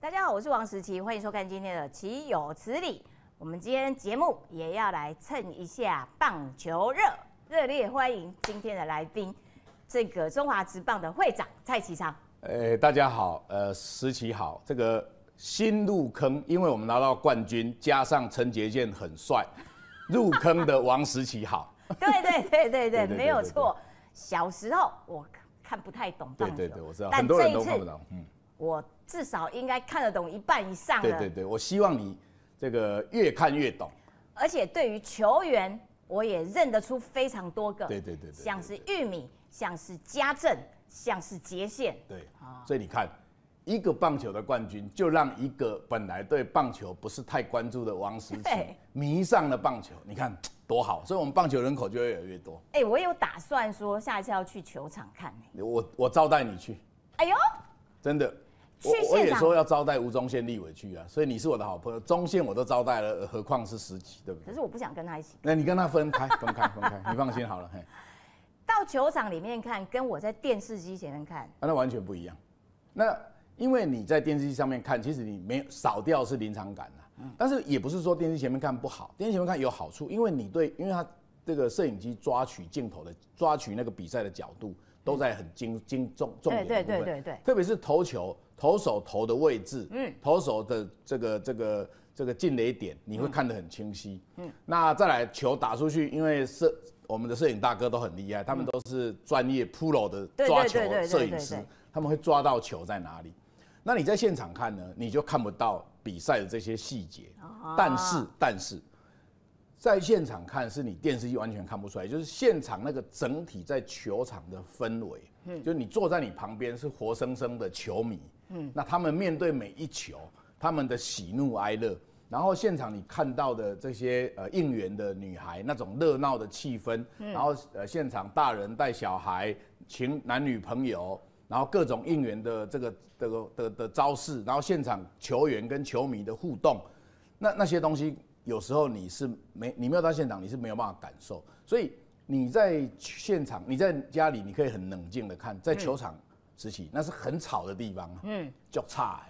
大家好，我是王时琪，欢迎收看今天的《岂有此理》。我们今天节目也要来蹭一下棒球热烈欢迎今天的来宾，这个中华职棒的会长蔡其昌。大家好，时琪好，这个新入坑，因为我们拿到冠军，加上陈杰健很帅，入坑的王时琪好。对，没有错。小时候我看不太懂棒球，对，我知道，很多人都看不懂。我至少应该看得懂一半以上了。对，我希望你这个越看越懂。而且对于球员，我也认得出非常多个。对，像是玉米，像是家政，像是杰宪。对，所以你看，一个棒球的冠军，就让一个本来对棒球不是太关注的王时琪迷上了棒球。你看多好，所以我们棒球人口就会越来越多。我有打算说下一次要去球场看。我招待你去。哎呦，真的。我也说要招待吴宗宪立委去啊，所以你是我的好朋友，宗宪我都招待了，何况是时琪，对不对？可是我不想跟他一起。那你跟他分开，你放心好了。到球场里面看，跟我在电视机前面看，那完全不一样。那因为你在电视机上面看，其实你没有少掉是临场感啦。但是也不是说电视前面看不好，电视前面看有好处，因为因为他这个摄影机抓取镜头的、抓取那个比赛的角度，都在很重点的部分。对，特别是投球。投手投的位置，投手的这个进垒点，你会看得很清晰。那再来球打出去，因为我们的摄影大哥都很厉害，他们都是专业 pro 的抓球摄影师，他们会抓到球在哪里。那你在现场看呢，你就看不到比赛的这些细节。但是，在现场看是你电视机完全看不出来，就是现场那个整体在球场的氛围，就是你坐在你旁边是活生生的球迷。那他们面对每一球，他们的喜怒哀乐，然后现场你看到的这些应援的女孩那种热闹的气氛，然后现场大人带小孩，男女朋友，然后各种应援的这个的招式，然后现场球员跟球迷的互动，那些东西有时候你没有到现场，你是没有办法感受，所以你在现场，你在家里你可以很冷静的看，在球场。时期那是很吵的地方，就差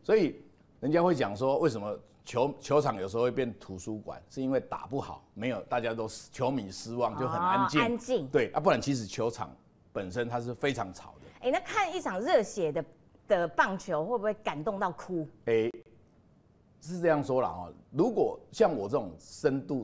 所以人家会讲说，为什么球场有时候会变图书馆，是因为打不好，没有大家都球迷失望，就很安静，对啊，不然其实球场本身它是非常吵的。那看一场热血的棒球，会不会感动到哭？是这样说啦哦，如果像我这种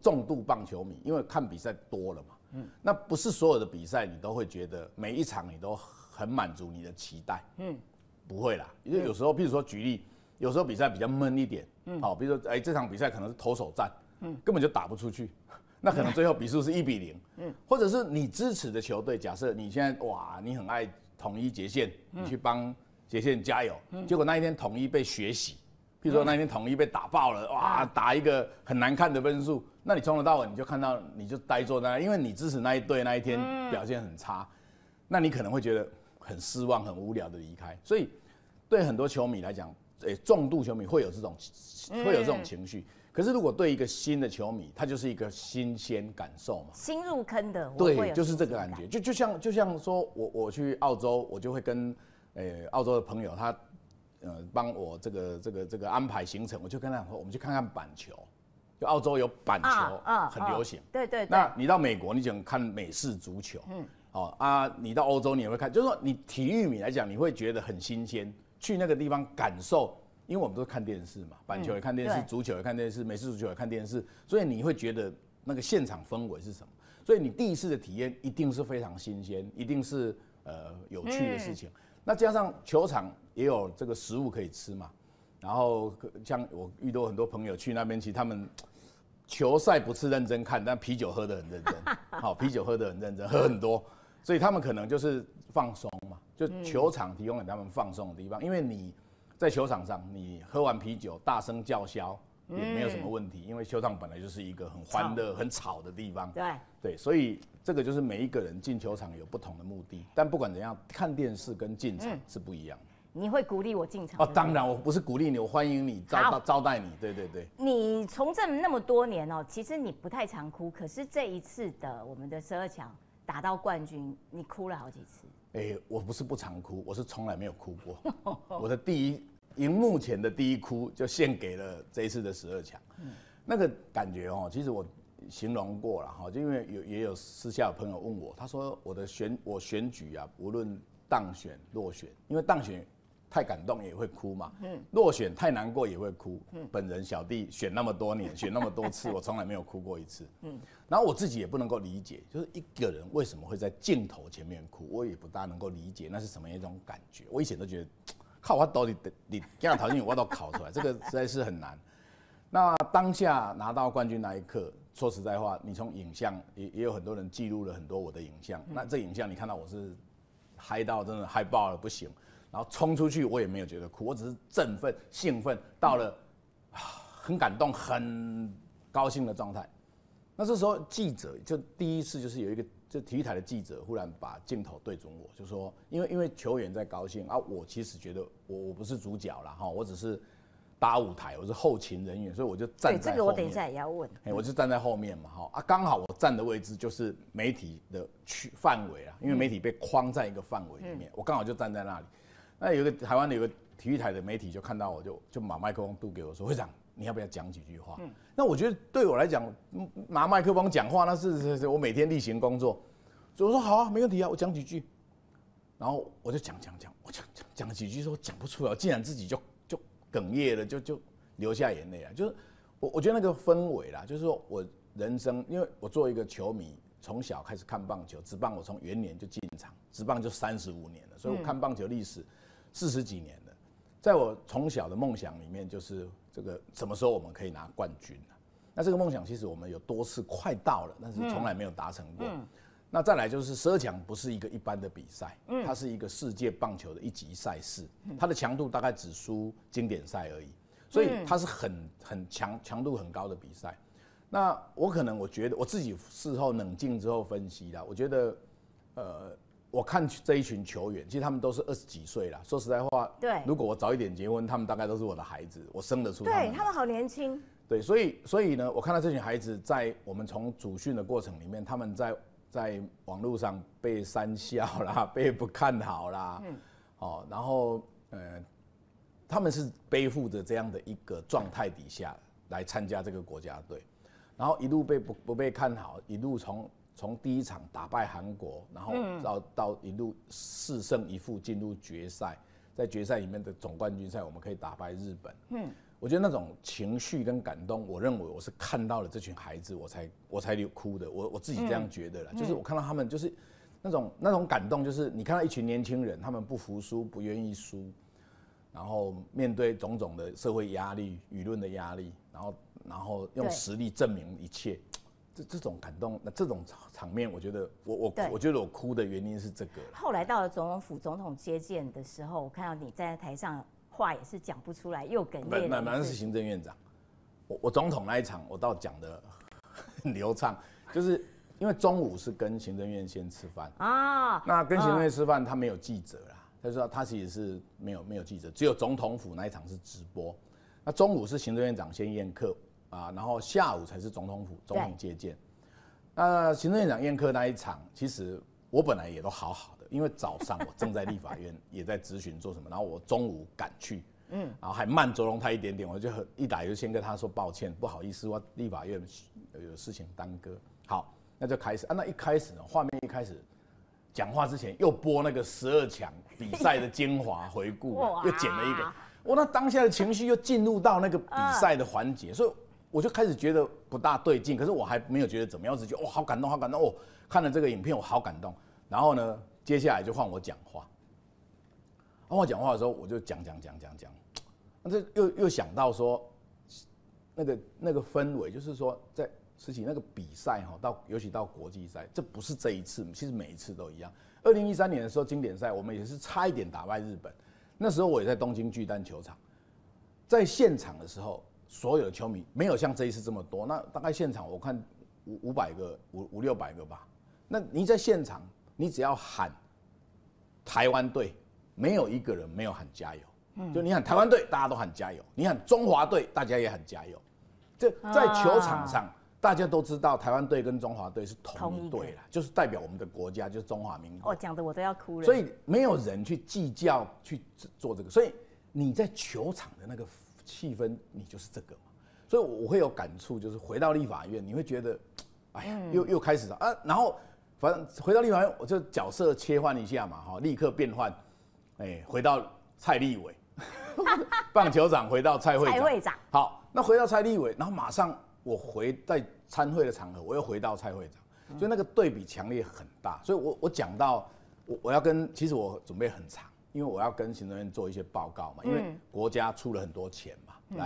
重度棒球迷，因为看比赛多了嘛，那不是所有的比赛你都会觉得每一场你都很满足你的期待，不会啦，因为有时候，譬如说举例，有时候比赛比较闷一点，好，比如说，这场比赛可能是投手战，根本就打不出去，那可能最后比数是1-0，或者是你支持的球队，假设你现在你很爱统一杰宪，你去帮杰宪加油，结果那一天统一被血洗，譬如说那一天统一被打爆了，打一个很难看的分数，那你从头到尾你就看到你就呆坐在那，因为你支持那一队那一天表现很差，那你可能会觉得很失望、很无聊的离开，所以对很多球迷来讲，重度球迷会有这种情绪。可是如果对一个新的球迷，他就是一个新鲜感受嘛，新入坑的，对，就是这个感觉。就像说我去澳洲，我就会跟澳洲的朋友他帮我这个安排行程，我就跟他说，我们去看看板球，就澳洲有板球很流行，对。那你到美国，你想看美式足球，你到欧洲你也会看，就是说你体育迷来讲，你会觉得很新鲜，去那个地方感受，因为我们都是看电视嘛，板球也看电视，足球也看电视，美式足球也看电视，所以你会觉得那个现场氛围是什么？所以你第一次的体验一定是非常新鲜，一定是有趣的事情。那加上球场也有这个食物可以吃嘛，然后像我遇到很多朋友去那边，其实他们球赛不是认真看，但啤酒喝得很认真，好，啤酒喝得很认真，喝很多。所以他们可能就是放松嘛，就球场提供给他们放松的地方，因为你在球场上，你喝完啤酒大声叫嚣也没有什么问题，因为球场本来就是一个很欢乐、很吵的地方。对，所以这个就是每一个人进球场有不同的目的，但不管怎样，看电视跟进场是不一样的。你会鼓励我进场？当然，我不是鼓励你，我欢迎你，招待你。对。你从政那么多年其实你不太常哭，可是这一次的我们的12强打到冠军，你哭了好几次。我不是不常哭，我是从来没有哭过。我的第荧幕前的第一哭就献给了这一次的12强。那个感觉其实我形容过了哈，就因为也有私下有朋友问我，他说我选举啊，无论当选落选，因为当选太感动也会哭嘛，落选太难过也会哭。本人小弟选那么多年，选那么多次，我从来没有哭过一次。然后我自己也不能够理解，就是一个人为什么会在镜头前面哭，我也不大能够理解那是什么一种感觉。我以前都觉得，靠我到底你这样条件我都考出来，这个实在是很难。那当下拿到冠军那一刻，说实在话，你从影像也有很多人记录了很多我的影像。那这影像你看到我是嗨到真的嗨爆了不行，然后冲出去我也没有觉得哭，我只是振奋兴奋到了很感动很高兴的状态。那这时候记者就第一次就是有一个就体育台的记者忽然把镜头对准我，就说因为球员在高兴啊，我其实觉得我不是主角啦哈，我只是搭舞台，我是后勤人员，所以我就站在后面。对，这个我等一下也要问。我就站在后面嘛，哈啊，刚好我站的位置就是媒体的范围啊，因为媒体被框在一个范围里面，我刚好就站在那里。那台湾有个体育台的媒体就看到我就把麦克风递给我说：“会长，你要不要讲几句话？”那我觉得对我来讲，拿麦克风讲话那是我每天例行工作，所以我说好啊，没问题啊，我讲几句。然后我就讲，我讲几句，说讲不出来，竟然自己就哽咽了，就流下眼泪啊！就是我觉得那个氛围啦，就是说我人生，因为我作为一个球迷，从小开始看棒球，职棒我从元年就进场，职棒就35年了，所以我看棒球历史40几年了。在我从小的梦想里面，就是这个什么时候我们可以拿冠军啊？那这个梦想其实我们有多次快到了，但是从来没有达成过。那再来就是12强不是一个一般的比赛，它是一个世界棒球的一级赛事，它的强度大概只输经典赛而已，所以它是很强度很高的比赛。那我觉得我自己事后冷静之后分析啦，我觉得我看这一群球员，其实他们都是20几岁啦。说实在话，对，如果我早一点结婚，他们大概都是我的孩子，我生得出他们。对，他们好年轻。对，所以呢，我看到这群孩子在我们从主训的过程里面，他们在网络上被讪笑啦，被不看好啦，然后他们是背负着这样的一个状态底下来参加这个国家队，然后一路不被看好，一路从第一场打败韩国，然后到一路4胜1负进入决赛，在决赛里面的总冠军赛，我们可以打败日本。我觉得那种情绪跟感动，我认为我是看到了这群孩子，我才流哭的。我自己这样觉得啦，就是我看到他们就是那种感动，就是你看到一群年轻人，他们不服输，不愿意输，然后面对种种的社会压力、舆论的压力，然后用实力证明一切。这种感动，那这种场面，我觉得我觉得我哭的原因是这个。后来到了总统府，总统接见的时候，我看到你站在台上。话也是讲不出来，又哽咽。那是行政院长，我总统那一场我倒讲得很流畅，就是因为中午是跟行政院先吃饭啊，那跟行政院吃饭他没有记者啦，他说他其实是没有记者，只有总统府那一场是直播，那中午是行政院长先宴客啊，然后下午才是总统府总统接见。那行政院长宴客那一场，其实我本来也都好好的。因为早上我正在立法院也在质询做什么，然后我中午赶去，然后还慢周荣泰一点点，我就一来就先跟他说抱歉，不好意思，我立法院有事情耽搁。好，那就开始啊，那一开始呢，画面一开始讲话之前又播那个12强比赛的精华回顾，又剪了一个，那当下的情绪又进入到那个比赛的环节，所以我就开始觉得不大对劲，可是我还没有觉得怎么样，我只觉得好感动，好感动哦，看了这个影片我好感动，然后呢。接下来就换我讲话，换我讲话的时候，我就讲，那这又想到说，那个氛围，就是说在实际那个比赛哈，尤其到国际赛，这不是这一次，其实每一次都一样。2013年的时候经典赛，我们也是差一点打败日本，那时候我也在东京巨蛋球场，在现场的时候，所有的球迷没有像这一次这么多，那大概现场我看500个、500-600个吧，那你在现场。你只要喊台湾队，没有一个人没有喊加油。就你喊台湾队，大家都喊加油；你喊中华队，大家也喊加油。这在球场上，大家都知道台湾队跟中华队是同一队啦，就是代表我们的国家，就是中华民国。讲的我都要哭了。所以没有人去计较去做这个，所以你在球场的那个气氛，你就是这个嘛。所以我会有感触，就是回到立法院，你会觉得，哎呀，又开始了啊。然后反正回到立法院，我就角色切换一下嘛，哈，立刻变换，回到蔡立委，棒球场回到蔡会长。好，那回到蔡立委，然后马上我在参会的场合，我又回到蔡会长，所以那个对比强烈很大。所以我讲到我要其实我准备很长，因为我要跟行政院做一些报告嘛，因为国家出了很多钱嘛，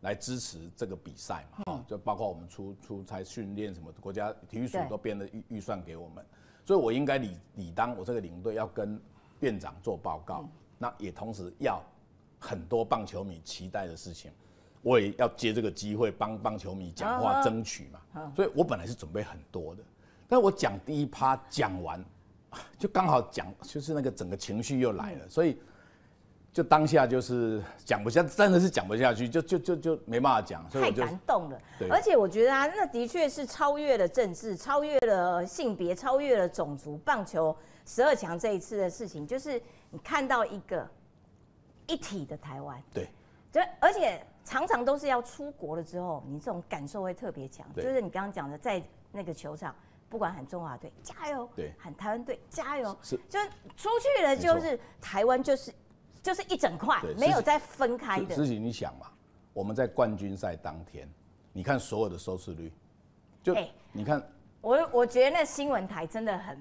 来支持这个比赛嘛，就包括我们出差训练什么，国家体育署都编了预算给我们，所以我应该理当我这个领队要跟院长做报告，那也同时要很多棒球迷期待的事情，我也要借这个机会帮棒球迷讲话争取嘛，所以我本来是准备很多的，但我讲第一趴讲完，就刚好就是那个整个情绪又来了，所以。就当下就是讲不下，真的是讲不下去，就没办法讲，所以我就太感动了。而且我觉得啊，那的确是超越了政治，超越了性别，超越了种族。棒球12强这一次的事情，就是你看到一个一体的台湾。对。而且常常都是要出国了之后，你这种感受会特别强。就是你刚刚讲的，在那个球场。不管喊中华队加油，对，喊台湾队加油，是，就出去了，就是台湾就是一整块，没有再分开的。思琪，你想嘛，我们在冠军赛当天，你看所有的收视率，就你看，我觉得那新闻台真的很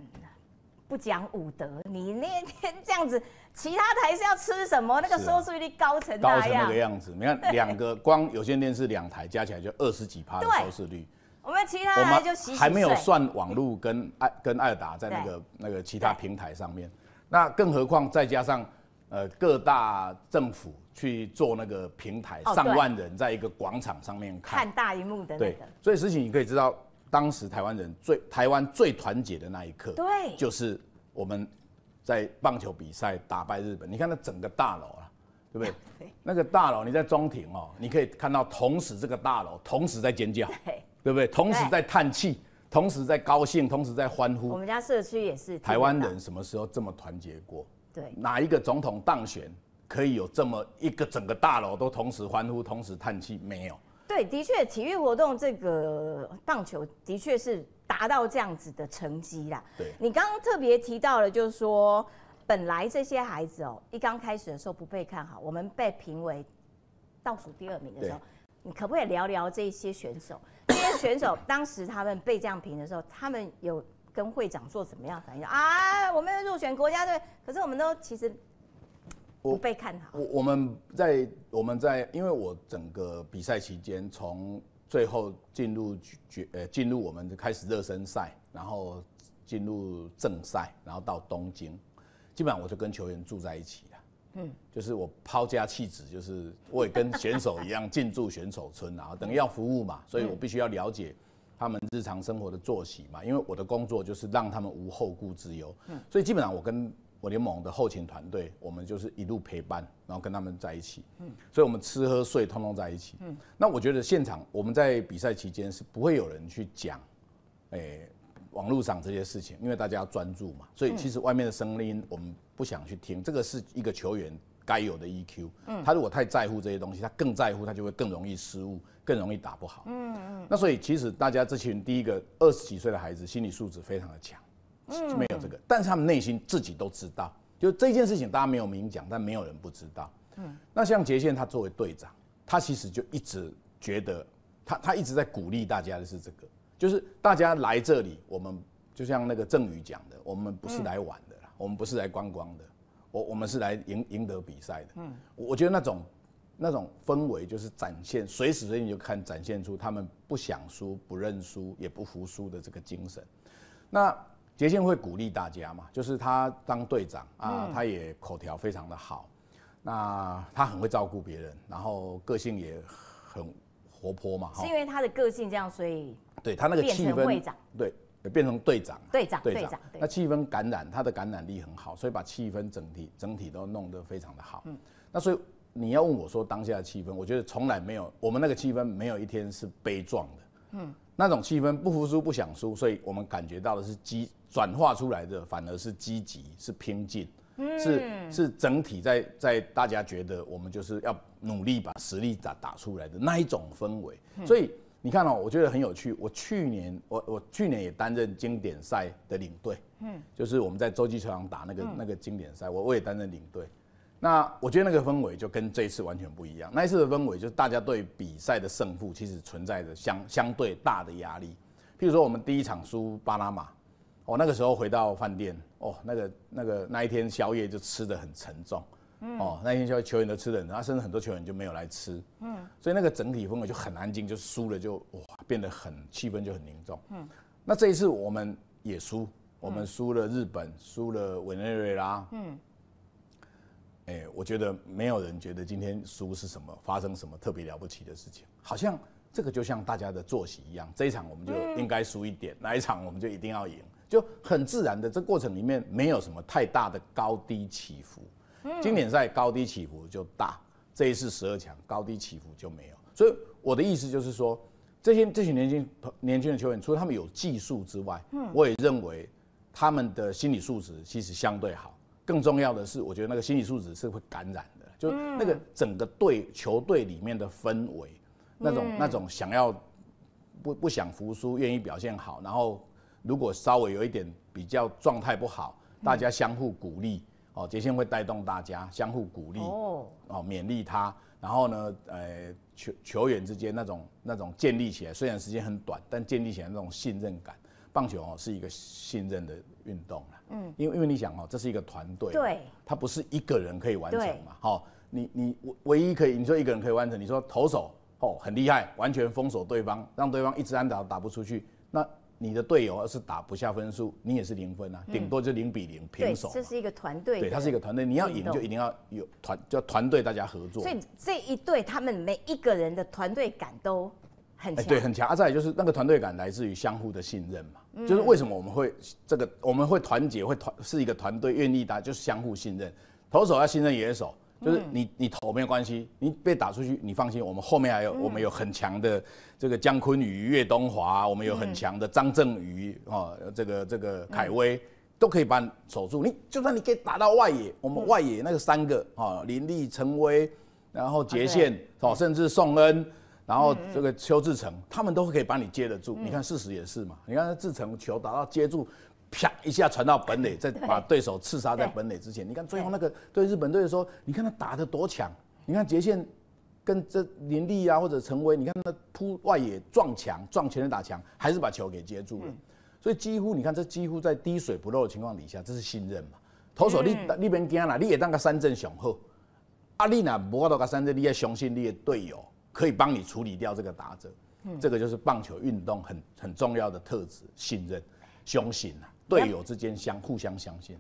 不讲武德。你那天这样子，其他台是要吃什么？那个收视率高成那个样子。你看2个光有线电视2台加起来就20几%的收视率。我们其他台就洗洗睡，还没有算网路跟爱尔达在那个其他平台上面，那更何况再加上。各大政府去做那个平台，上万人在一个广场上面看大荧幕的那个，所以事情你可以知道，当时台湾最团结的那一刻，对，就是我们在棒球比赛打败日本。你看那整个大楼啊，对不对？那个大楼你在中庭哦，你可以看到同时这个大楼同时在尖叫，对不对？同时在叹气，同时在高兴，同时在欢呼。我们家社区也是，台湾人什么时候这么团结过？对，哪一个总统当选可以有这么一个整个大楼都同时欢呼、同时叹气？没有。对，的确，体育活动这个棒球的确是达到这样子的成绩啦。对，你刚刚特别提到了，就是说，本来这些孩子一刚开始的时候不被看好，我们被评为倒数第2名的时候，你可不可以聊聊这些选手？这些选手当时他们被这样评的时候，他们有跟会长做怎么样反应啊？我们入选国家队，可是我们都其实不被看好。我们在，因为我整个比赛期间，从最后进入我们开始热身赛，然后进入正赛，然后到东京，基本上我就跟球员住在一起了。就是我抛家弃子，就是我也跟选手一样进驻选手村，然后等于要服务嘛，所以我必须要了解。他们日常生活的作息嘛，因为我的工作就是让他们无后顾之忧，所以基本上我跟我联盟的后勤团队，我们就是一路陪伴，然后跟他们在一起，所以我们吃喝睡通通在一起。那我觉得现场我们在比赛期间是不会有人去讲，网络上这些事情，因为大家要专注嘛，所以其实外面的声音我们不想去听，这个是一个球员该有的 EQ。他如果太在乎这些东西，他更在乎，他就会更容易失误，更容易打不好。那所以其实大家这群第一个20几岁的孩子，心理素质非常的强，没有这个，但是他们内心自己都知道，就这件事情大家没有明讲，但没有人不知道。那像杰宪他作为队长，他其实就一直觉得他一直在鼓励大家的是这个，就是大家来这里，我们就像那个郑宇讲的，我们不是来玩的啦，我们不是来观光的，我们是来赢得比赛的。我觉得那种氛围就是展现，随时随地就展现出他们不想输、不认输、也不服输的这个精神。那杰宪会鼓励大家嘛，就是他当队长啊，他也口条非常的好，那他很会照顾别人，然后个性也很活泼嘛。是因为他的个性这样，所以对他那个气氛，会长对，变成队长。那气氛感染，他的感染力很好，所以把气氛整体都弄得非常的好。那所以你要问我说当下的气氛，我觉得从来没有，我们那个气氛没有一天是悲壮的。那种气氛不服输、不想输，所以我们感觉到的是转化出来的反而是积极、是拼劲。是整体在大家觉得我们就是要努力把实力打出来的那一种氛围。所以你看我觉得很有趣。我去年也担任经典赛的领队，就是我们在洲际球场打那个经典赛，我也担任领队。那我觉得那个氛围就跟这一次完全不一样。那一次的氛围就是大家对比赛的胜负其实存在着相对大的压力。譬如说我们第一场输巴拿马，那个时候回到饭店，那一天宵夜就吃得很沉重，那一天宵夜球员都吃得很沉，甚至很多球员就没有来吃，所以那个整体氛围就很安静，就输了就变得气氛就很凝重。那这一次我们也输，我们输了日本，输了委内瑞拉，我觉得没有人觉得今天输是什么发生什么特别了不起的事情，好像这个就像大家的作息一样，这一场我们就应该输一点，哪一场我们就一定要赢，就很自然的，这过程里面没有什么太大的高低起伏。经典赛高低起伏就大，这一次12强高低起伏就没有。所以我的意思就是说，这群年轻的球员，除了他们有技术之外，我也认为他们的心理素质其实相对好。更重要的是，我觉得那个心理素质是会感染的，就那个整个球队里面的氛围，那种想要不想服输，愿意表现好，然后如果稍微有一点比较状态不好，大家相互鼓励，杰宪会带动大家相互鼓励，勉励他，然后呢，球员之间那种建立起来，虽然时间很短，但建立起来那种信任感。棒球是一个信任的运动啦，因为你想这是一个团队，对，它不是一个人可以完成嘛，你唯一可以，你说一个人可以完成，你说投手很厉害，完全封锁对方，让对方一支安打打不出去，那你的队友要是打不下分数，你也是0分啊，顶多就0-0平手。这是一个团队，对，它是一个团队，你要赢就一定要有团队大家合作。所以这一队他们每一个人的团队感都很强，对，很强。再来就是那个团队感来自于相互的信任嘛，就是为什么我们会团结，是一个团队，愿意打，就是相互信任。投手要信任野手，就是你投没有关系，你被打出去，你放心，我们后面我们有很强的这个姜昆宇、岳东华，我们有很强的张振宇这个凯威。都可以把你守住，就算你可以打到外野，我们外野那个3个林立、陈威，然后杰宪甚至宋恩，然后这个邱志成，他们都可以把你接得住。你看事实也是嘛，你看志成球打到接住，啪一下传到本垒，再把对手刺杀在本垒之前。你看最后那个对日本队的时候，你看他打得多强，你看杰宪跟这林立啊或者陈威，你看他扑外野撞墙，撞全垒打墙，还是把球给接住了。所以几乎你看，这几乎在滴水不漏的情况底下，这是信任嘛。投手你别惊啦，你也当个三振上好，你若无法度个三振，你要相信你的队友可以帮你处理掉这个打者。这个就是棒球运动很重要的特质，信任、相信啊，队友之间互相相信。